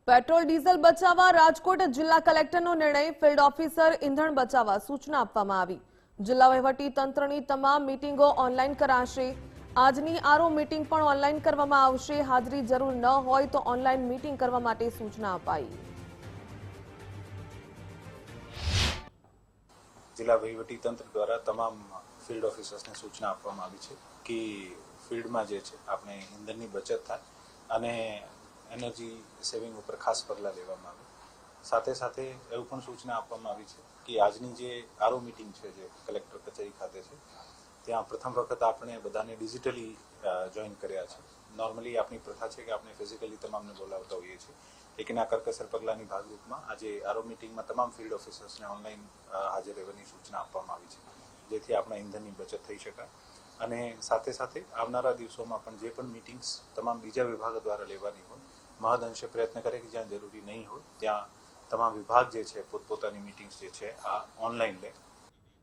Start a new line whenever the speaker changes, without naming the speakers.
Petrol diesel બચાવવા રાજકોટ જિલ્લા કલેક્ટરનો નિર્ણય ફિલ્ડ ઓફિસર ઈંધણ બચાવવા સૂચના આપવામાં આવી। જિલ્લા વહીવટી તંત્રની તમામ મીટિંગો ઓનલાઈન કરાશે। આજની આરઓ મીટિંગ પણ ઓનલાઈન કરવામાં આવશે। હાજરી જરૂર ન હોય તો ઓનલાઈન મીટિંગ કરવા માટે સૂચના અપાઈ।
જિલ્લા વહીવટી તંત્ર દ્વારા તમામ ફિલ્ડ ઓફિસર્સને સૂચના આપવામાં આવી છે કે ફિલ્ડમાં જે છે આપણે ઇંધણની બચત થાય અને એનર્જી સેવિંગ ઉપર ખાસ પગલાં લેવામાં આવે। સાથે સાથે એવું પણ સૂચના આપવામાં આવી છે કે આજની જે આરઓ મીટિંગ છે જે કલેક્ટર કચેરી ખાતે છે ત્યાં પ્રથમ વખત આપણે બધાને ડિજિટલી જોઈન કર્યા છે। નોર્મલી આપણી પ્રથા છે કે આપણે ફિઝિકલી તમામને બોલાવતા હોઈએ છીએ, લેકિન આ કરકસર પગલાંની ભાગરૂપમાં આજે આરઓ મીટિંગમાં તમામ ફિલ્ડ ઓફિસર્સને ઓનલાઈન હાજર રહેવાની સૂચના આપવામાં આવી છે, જેથી આપણા ઇંધણની બચત થઈ શકાય। અને સાથે સાથે આવનારા દિવસોમાં પણ જે પણ મીટિંગ્સ તમામ બીજા વિભાગો દ્વારા લેવાની હોય મહદઅંશે પ્રયત્ન કરે કે જ્યાં જરૂરી નહીં હોય ત્યાં તમામ વિભાગ જે છે પોતપોતાની મીટિંગ્સ જે છે આ ઓનલાઈન લે,